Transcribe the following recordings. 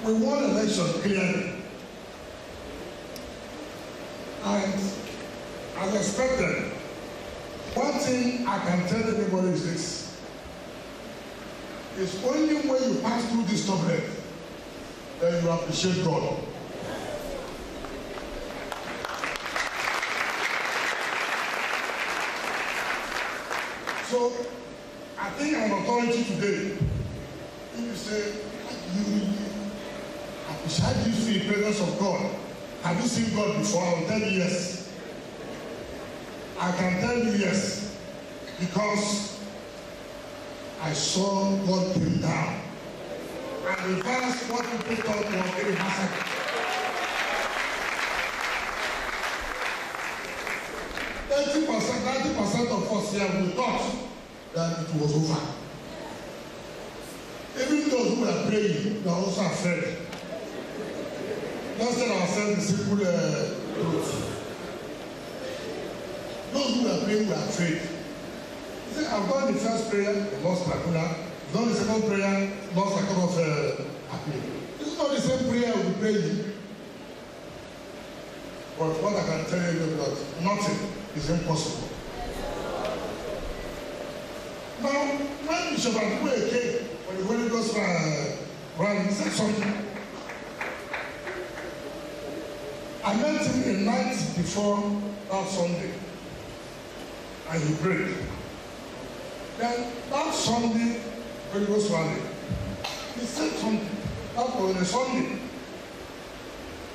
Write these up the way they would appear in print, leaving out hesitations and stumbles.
We won election clearly. And as expected, one thing I can tell everybody is this. It's only when you pass through this turbulence that you appreciate God. So, I think I'm an authority today. If you say, how do you see the presence of God? Have you seen God before? I will tell you yes. I can tell you yes, because I saw God came down and reversed what people thought was irreversible. 90% of us here, we thought that it was over. Even those who were praying, they are also afraid. Let's tell ourselves the simple truth. Those who were praying were afraid. He said, I've done the first prayer, I lost lacuna. I've done the second prayer, lost a couple of appeal. This is not the same prayer we'll be praying. But what I can tell you is that nothing is impossible. Now, when Bishop Adway came, when the Holy Ghost ran, he said something. I met him a night before that Sunday, and he prayed. Then that Sunday, when he was running, he said something. That was on a Sunday.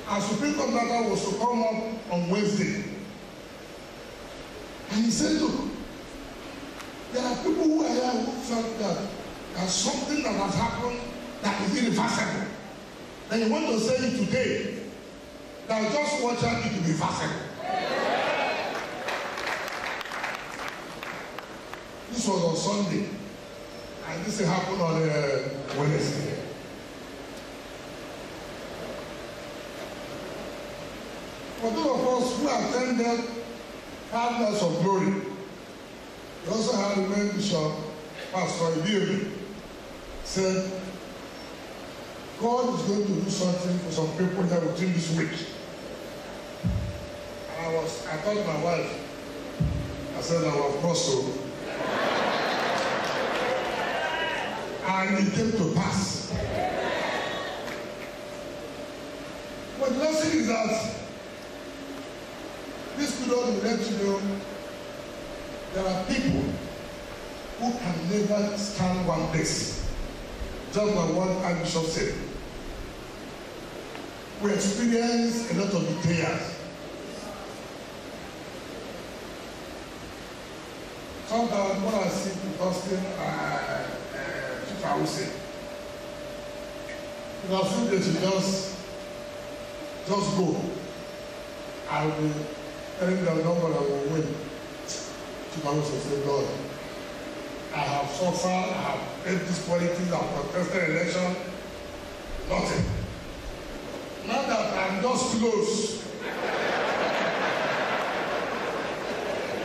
And Supreme Court matter was to come up on Wednesday. And he said, look, there are people who are here who felt that there's something that has happened that is irreversible. Then you want to say it today. Now just watch out, it will be possible. This was on Sunday, and this happened on Wednesday. For those of us who attended 5 nights of glory, we also had the main bishop, Pastor Ibieri, said, God is going to do something for some people here within this week. I told my wife, I said, I was also. And it came to pass. But the lesson is that this period will let you know there are people who can never stand one place. Just like what Archbishop said. We experience a lot of betrayals. Sometimes when I see people I will say, I think they should just go. I will be telling them number I will win. I will say, Lord, I have suffered, I have paid this politics, I have contested election, nothing. Now that I'm just close,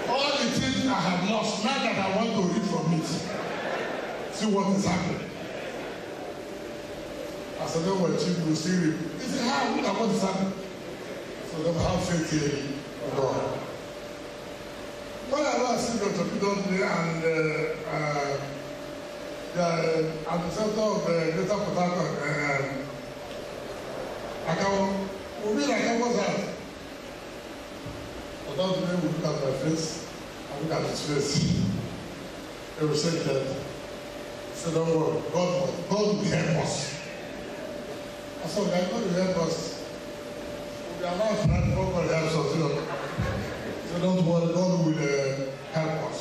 all the things I have lost, now that I want to read from it, see what is happening. I said, no, what you will see it. He said, how? What is happening? So they have faith in God. When I was sitting on the today and at the center of the Greater Port Harcourt, I was at. But that day we look at my face, I look at his face. They will say that. So don't worry, God will help us. I said, God will help us. We are not God will help us. So don't worry, God will help us.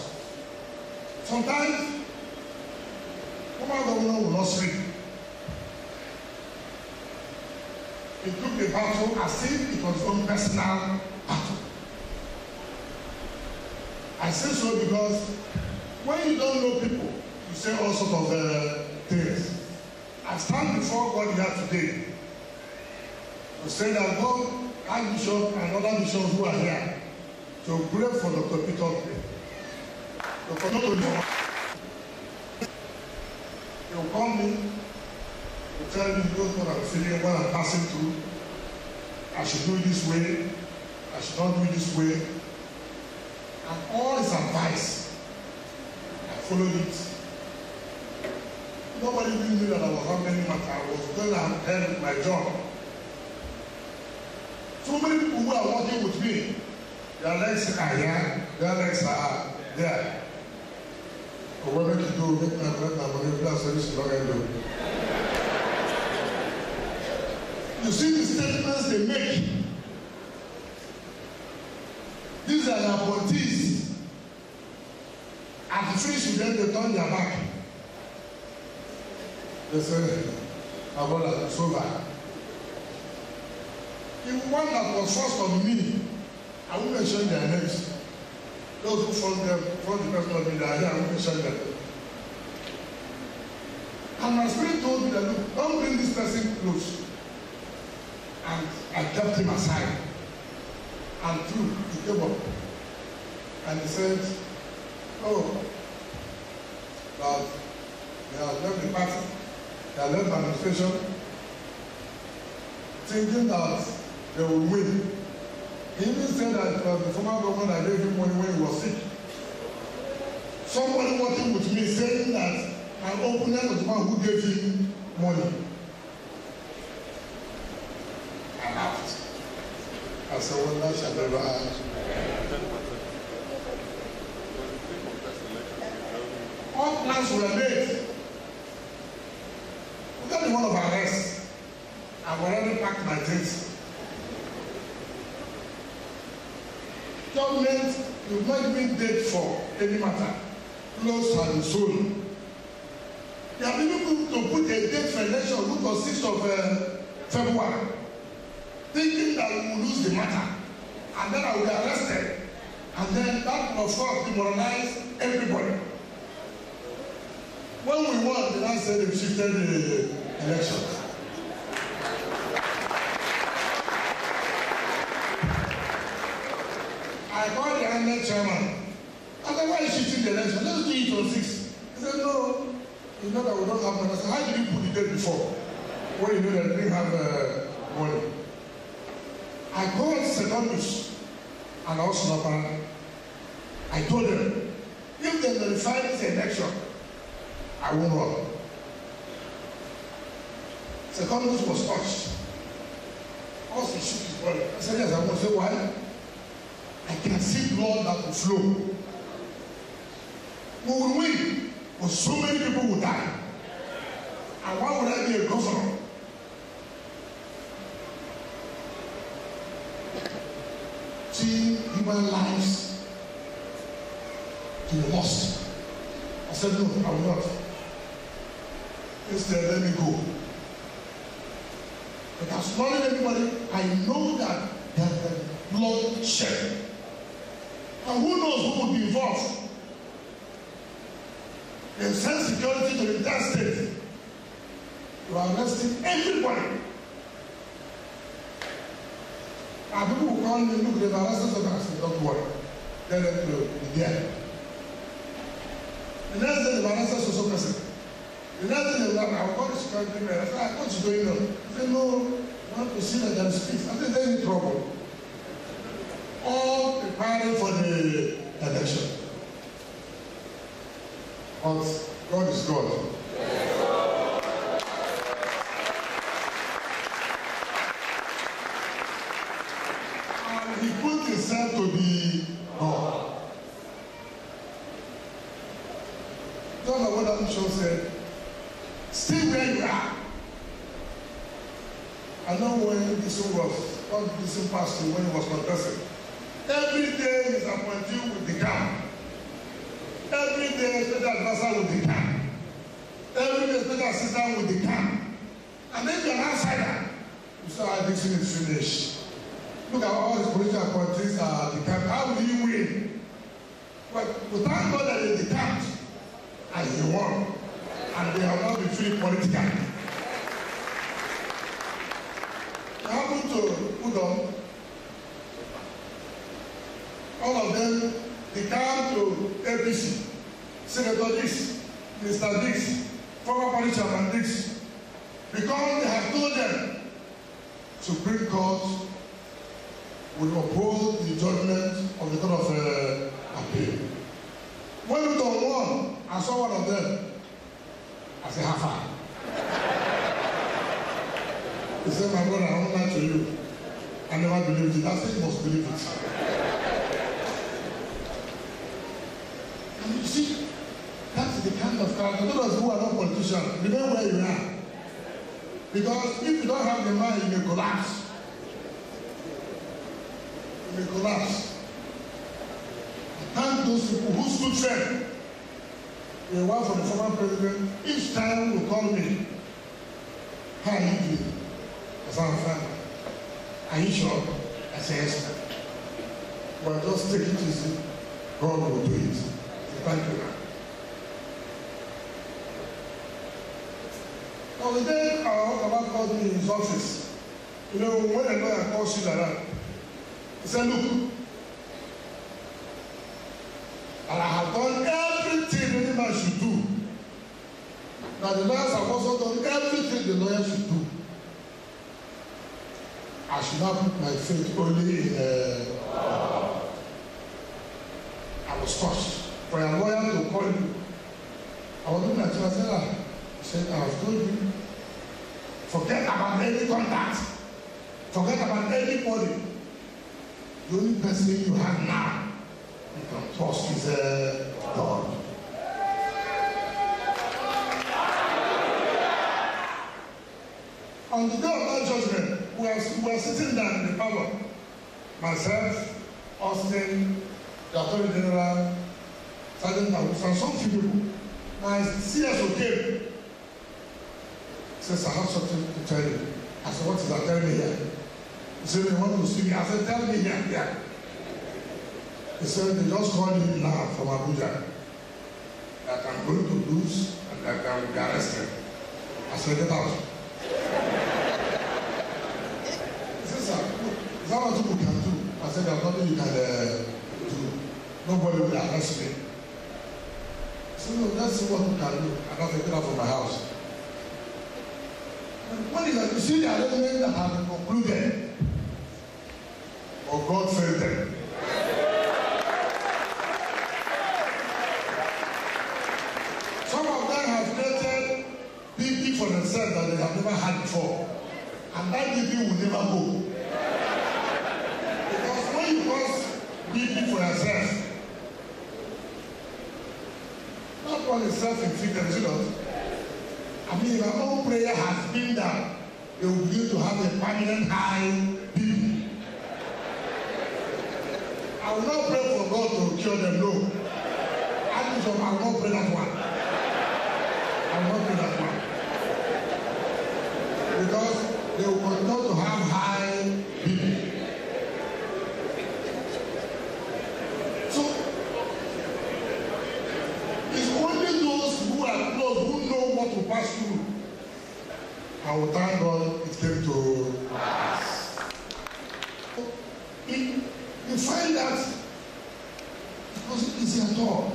Sometimes, former governor will not sleep. He took the battle as if it was his own personal battle. I say so because when you don't know people, you say all sorts of things. I stand before God here today to say that God, Archbishop and other bishops who are here, to pray for Dr. Peter. Dr. Peter, you call me, you tell me, you know what I'm feeling, what I'm passing through. I should do it this way. I should not do it this way. And all his advice, I followed it. Nobody really knew that I was having matter. I was going ahead with my job. So many people who are working with me, their legs are here, their legs are there. But what make you do? Make my money, plus service not going to do. You see the statements they make. These are the appointees. At the finish with them, they turn their back. They say, my brother, it's over. The one that was first on me, I won't mention their names. Those who front the person of me, they are here, I won't mention them. And my spirit told me that, look, don't bring this person close. And I kept him aside. And through, he came up. And he said, oh, God, they have left the party, they have left the administration, thinking that they will win. He even said that the former government that gave him money when he was sick. Somebody working with me saying that my opponent was the one who gave him money. I laughed. I said, well, that shall never happen. All plans were made. We got the one of arrest. I've already packed my things. Government will not even date for any matter. Close and soon. They are even to put a date for election, look on 6th of February, thinking that we will lose the matter. And then I will be arrested. And then that will, of course, demoralize everybody. When we won, the last said they shifted the elections. I called the INEC chairman. I said, why is shifting the election? Let's do it on 6. He said, no, you know that we don't have money. I said, how did you put the date before? When you know that we didn't have money. I called Secondus and also I told them, if they verify this election, I won't run. Secondus was touched. Also shook his body. I said, yes, I want to say why? I can see blood that will flow. We will win, but so many people will die. And why would I be a governor? See human lives to be lost. I said, no, I will not. Instead, let me go. But as long as anybody, I know that there has been blood shed. And who knows who will be involved? They send security to the entire state. You are arresting everybody. And people will call me, look, they've arrested something. I said, don't worry. Let them be there. The next day, they've arrested so person. The next day, I will call the security man. I said, what's going on? He said, no, I want to see that there is peace. I said, there is trouble. All preparing for the election. But God is God. And he put himself to be God. John the Word Show said, stay where you are. I know when this pastor when he was contesting. Every day his appointee with the camp. Every day special advisor with the camp. Every day special assistant with the camp. And then you're an outsider. You say, I think is finished. Look at all his political appointees at the camp. How will you win? But we thank God that in the camp, and he won. And they have not been free politically. They happened to put on all of them, they come to APC, Senator Dix, Mr. Dix, former party chairman Dix. Because they have told them Supreme Court will oppose the judgment of the Court of Appeal. When we don't won, I saw one of them. I said, how far? He said, my brother, I won't lie to you. I never believed it. I said, you must believe it. And you see, that's the kind of character. Those who are not politicians, remain where you are. Because if you don't have the mind, you may collapse. You may collapse. Thank those people who stood firm. The one from the former president, each time will call me. How are you doing? I said, I'm fine. Are you sure? I said, yes. Well, just take it easy. God will do it. Thank you. Now, the day our Baba called me in his office, you know, when a lawyer calls you like that, he said, look, and I have done everything any man should do. Now, the lawyers have also done everything the lawyer should do. I should not put my faith only in I was touched. For a lawyer to call you, I was looking at you and said, he said, I have told you, forget about any contact, forget about anybody. The only person you have now, you can trust is God. On the day of that judgment, we are sitting down in the power. Myself, Austin, the Attorney General, Sergeant Awusa, and some few people. My CSO came. Says, I have something to tell you. I said, what is that? Tell me here. He said, they want to see me. I said, tell me here. Yeah. He said, they just called me now from Abuja that I'm going to lose and that I will be arrested. I said, get out. He said, sir, is that what you can do? I said, there's nothing you can do. Nobody will arrest me. He said, no, let's see what we can do. And I'll take it out from my house. What is that? You see the arrangement that has been concluded, or God failed them. Some of them have created BP for themselves that they have never had before, and that BP will never go. Because when you cause BP for yourself, that one is self-inflicted, is it not? I mean, if our own prayer has been that they will begin to have a permanent high BP. I will not pray for God to cure them, no. I will not pray that one. I will not pray that one. Because they will continue to have high BP. So, it's only those who are close, who know what to pass through. I will thank God it came to pass. You find that it wasn't easy at all.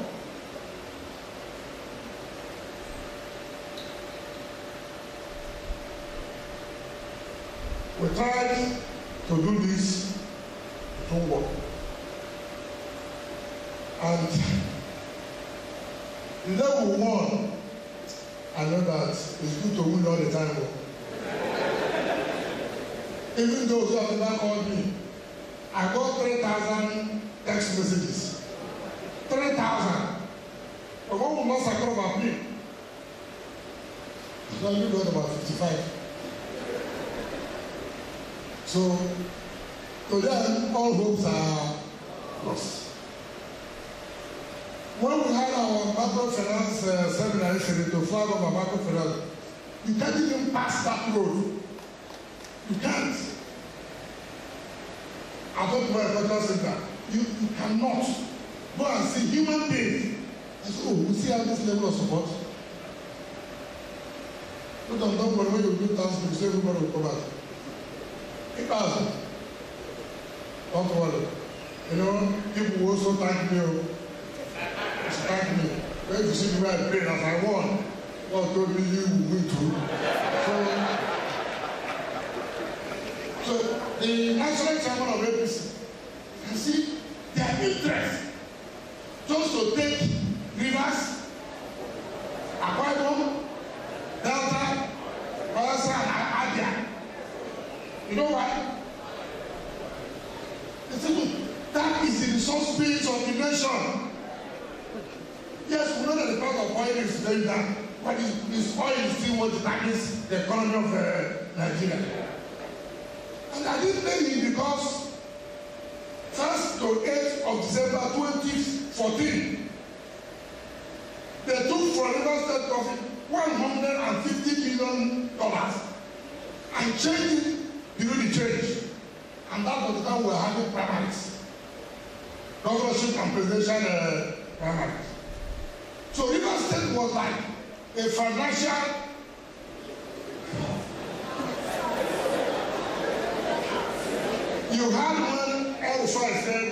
We tried to do this, it won't work. And the day we won, I know that it's good to win all the time. Even those who have never called me, I got 3,000 text messages. 3,000. But one will not secure about me. So I only got about 55. So, to them, all hopes are lost. When we had our microfinance seminar yesterday to flag up our microfinance, you can't even pass that road. You can't. I don't know a better center. You cannot go and see human beings. I said, oh, we see how this level of support. But don't worry, when you do tasks, you say everybody will come out. It doesn't. Don't worry. You know, people will also thank me. Thank me. When you see the way I pray as I won, God told me you will win too. So the national chairman of APC, you see, their interest just to take Rivers, Akwa Ibom, Delta, Bayelsa, and Abia. You know why? That is the resource base of the nation. Yes, we know that the price of oil is going down, but this oil is still what determines the economy of Nigeria. And I didn't blame him because 1st to 8th of December 2014, they took from Rivers State government $150 million and changed it below the change. And that was the time we were having primaries, governorship and presidential primaries. So Rivers State was like a financial you had one El-Rufai said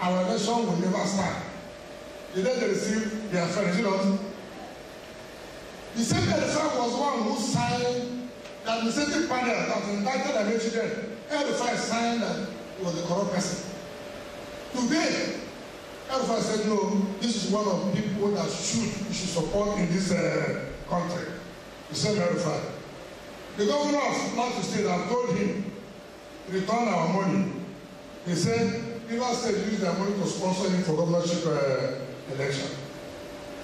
our election will never start. The day they received their friends, you know. The same El-Rufai was one who signed that the same panel that indicted and mentioned El-Rufai signed that he was a corrupt person. Today, El-Rufai said, no, this is one of the people that we should support in this country. He said El-Rufai. The governor of Plateau State have told him, return our money. He said, Rivers State use their money to sponsor him for governorship election.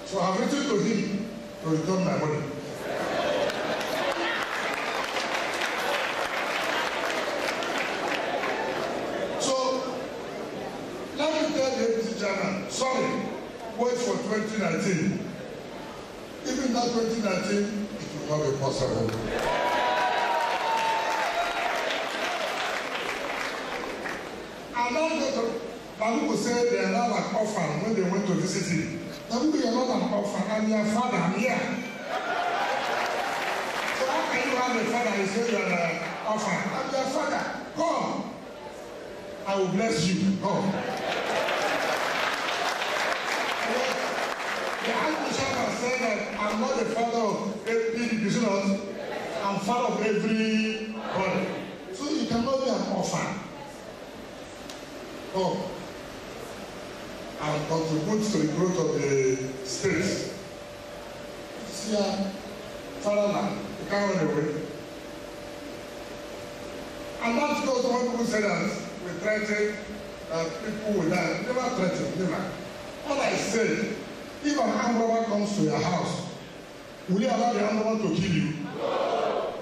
So I've written to him to return my money. So, let me tell the APC chairman, sorry, wait for 2019. Even that 2019, it will not be possible. And now people say they are not like orphan when they went to visit him. Now people are not an orphan and your father, I'm here. So how can you have a father and say you are an orphan? I'm your father. Come. I will bless you. Come. The Archbishop has said that I'm not the father of every business. I'm father of everybody. So you cannot be an orphan. Come and contribute to the growth of the state. See our fatherland, you can't run away. And that's because when people say that we threaten that people will die. Never threaten, never. All I said, if an armed robber comes to your house, will you allow the armed robber to kill you? No.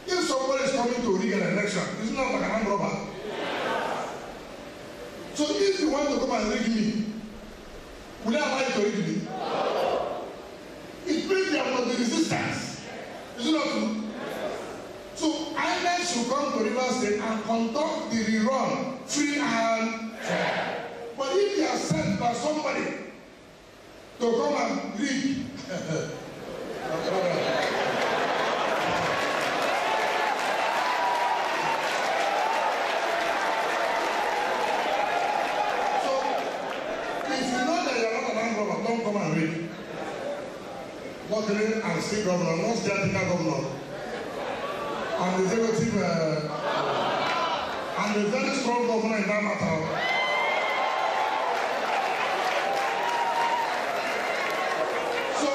If somebody is coming to rig an election, it's not like an armed robber. So if you want to come and rig me, will I allow you to rig me? No. It means there must be resistance. Is it not true? So INEC should come to Rivers State and conduct the rerun free and fair. But if they are sent by somebody to come and rig, don't come and read. Luckily, I'm still governor, not Jatika governor. I'm the executive and a very strong governor in that matter. So,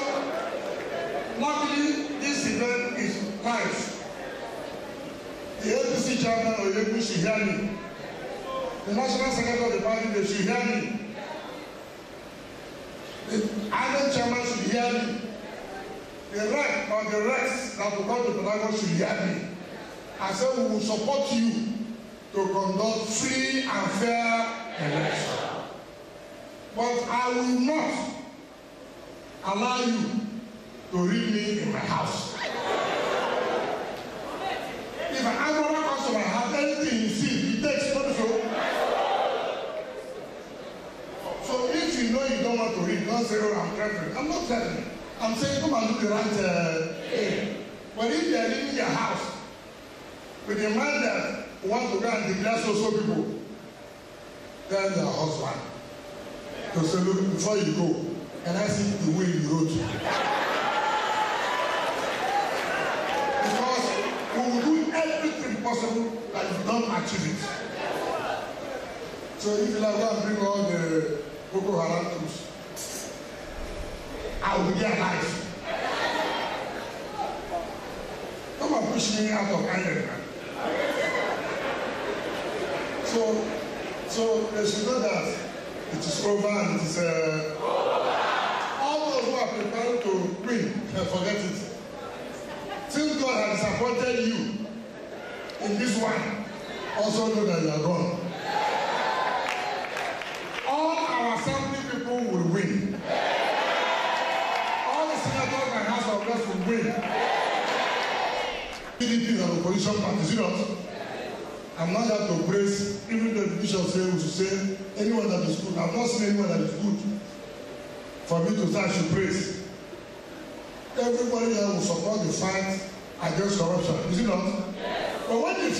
luckily, this event is live. The APC chairman of the APC should hear me. The national secretary of the party, they should hear me. The other chairman should hear me. The rec or the recs that will come to Pentagon should hear me. I said we will support you to conduct free and fair election. But I will not allow you to read me in my house. If an animal comes to my house, anything you see, he takes photo. So if you know you don't want to read, don't say, oh, I'm threatening. I'm not threatening. I'm saying, come and do the right thing. But if they are leaving your house with a man that wants to go and declare so people, tell their husband to say, look, before you go, can I see the way you wrote? possible that you don't achieve it. So if you like go and bring all the Boko Haram troops, I will be alive. Come and push me out of Ireland. So they should know that it is over and it is all those who are preparing to win can forget it. Since God has disappointed you in this one, also know that you are gone. All our assembly people will win. All the senators and House of Reps will win. PDP is an opposition party, is it not? I'm not here to praise, even though the bishop said we should say anyone that is good. I've not seen anyone that is good for me to say I should praise. Everybody here will support the fight against corruption, is it not? Yes. But when the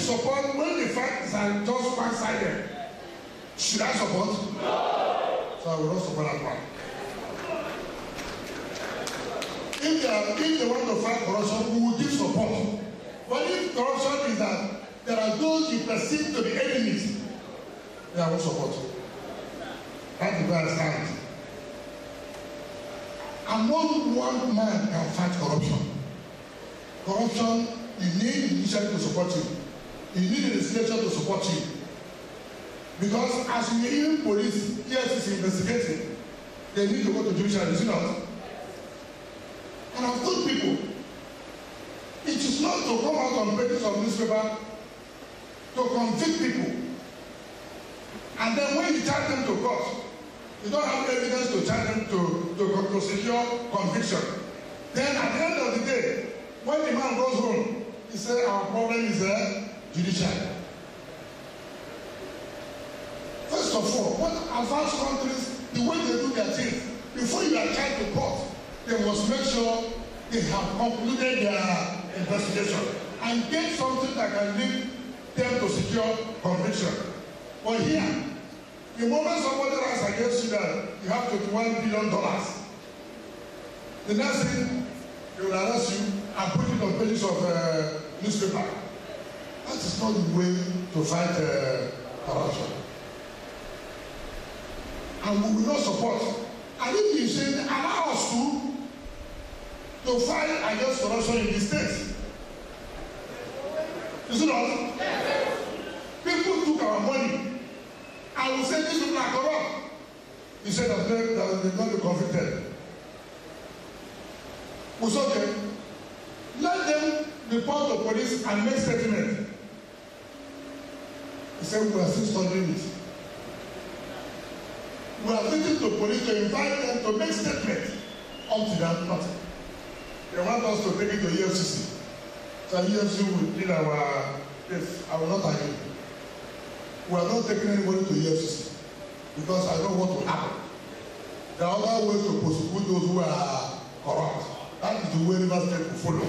fight is just one-sided, should I support? No. So I will not support that one. If they want to fight corruption, we will give support. But if corruption is that there are those you perceive to be enemies, they are not support. That's the way I stand. And no one man can fight corruption. Corruption, you need the judiciary to support you. You need the legislature to support you. Because as you even police, yes, is investigating, they need to go to judiciary, is it not? And I've told people, it is not to come out on pages of newspaper to convict people. And then when you charge them to court, you don't have evidence to charge them to secure conviction. Then at the end of the day, when the man goes home, he says our problem is judiciary. First of all, what advanced countries, the way they do their things, before you are charged to court, they must make sure they have concluded their investigation and get something that can lead them to secure conviction. But here, the moment somebody writes against you that you have $21 billion, the next thing they will arrest you and put it on pages of newspaper. That is not the way to fight corruption. And we will not support. And if you say allow us to fight against corruption in the state, is it not? People took our money. I will say these people are corrupt. He said that they will not be convicted. We said, okay, let them report to police and make statement. He said we are still studying it. We are waiting to police to invite them to make statement. Up to them, nothing. They want us to take it to EFCC. So EFCC will deal our case. I will not argue. We are not taking anybody to EFCC because I know what will happen. There are other ways to prosecute those who are corrupt. That is the way River State will follow.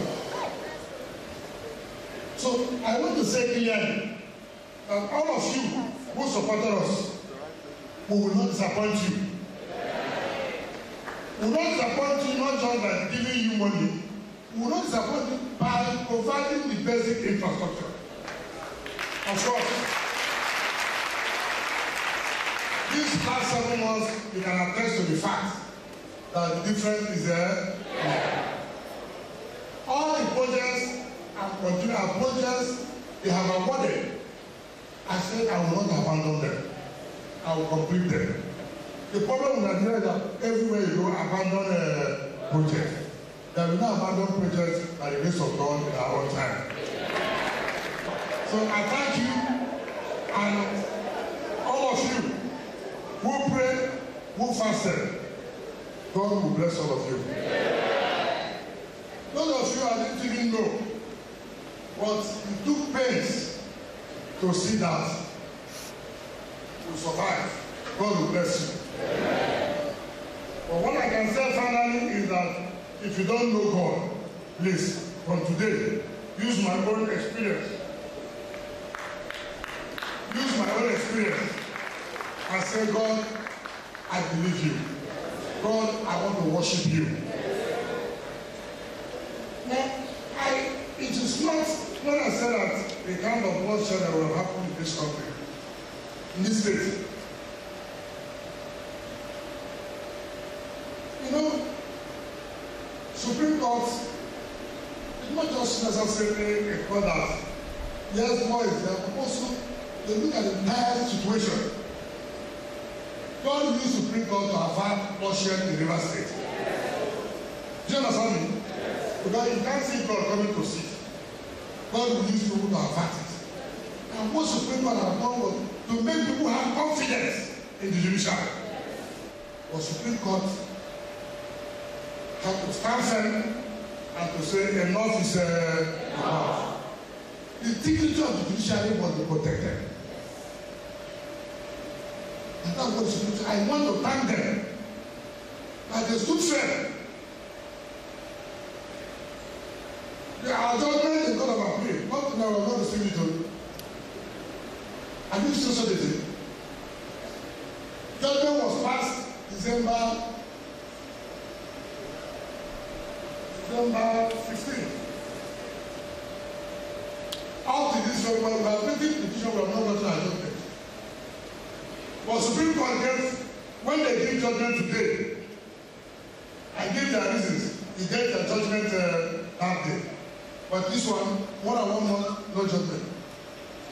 So I want to say clearly that all of you who supported us, we will not disappoint you. We will not disappoint you not just by giving you money. We will not disappoint you by providing the basic infrastructure. Of course, these last 7 months, you can attest to the fact that the difference is there. All the projects and continual projects they have awarded, I said I will not abandon them. I will complete them. The problem with Nigeria is that everywhere you go, abandon projects. They will not abandon projects by the grace of God in our own time. So I thank you and all of you who prayed, who fasted. God will bless all of you. Those of you I didn't even know, but you took pains to see that you survive. God will bless you. But what I can say finally is that if you don't know God, please, from today, use my own experience. Use my own experience and say, God, I believe you. God, I want to worship you. Now, it is not, when I say that the kind of bloodshed that will have happened in this country, in this state. You know, Supreme Court is not just necessarily a court that, yes, boys, they are also, they look at the entire situation. God used Supreme Court to avert bloodshed in River State. Do you understand me? Because you can't see God coming to sit. God will use people to avert it. And what Supreme Court has done was to make people have confidence in the judiciary. But Supreme Court have to stand firm and to say enough is enough. The dignity of the judiciary must be protected. And that's what the Supreme Court, I want to thank them that they stood firm. Our judgment is not of appeal. Not now we're going to sing it to you. And this is also the thing. Judgment was passed December 15th. Up to this time, we have written petition, we have not gotten our judgment. But Supreme Court gave, when they give judgment today, and give their reasons, they get their judgment that day. But this one, 1 month, no judgment.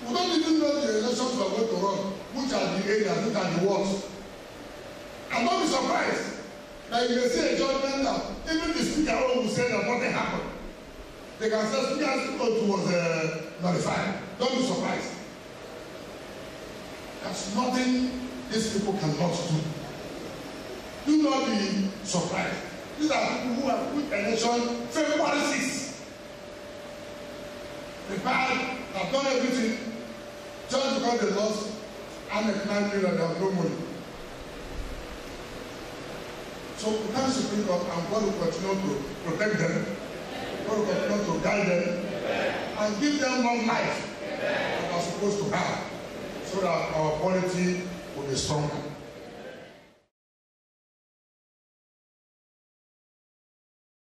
We don't even know the elections we are going to run, which are the areas, which are the wards. And don't be surprised that you may see a judgment that even the speaker will say that nothing happened. They can say speaker's vote was nullified. Don't be surprised. There's nothing these people cannot do. Do not be surprised. These are people who have put election February 6th. Prepared, have done everything, just because they lost and the 9 million and they have no money. So we can't Supreme Court, and God will continue to protect them, God will continue to guide them, and give them long life that they are supposed to have, so that our polity will be stronger.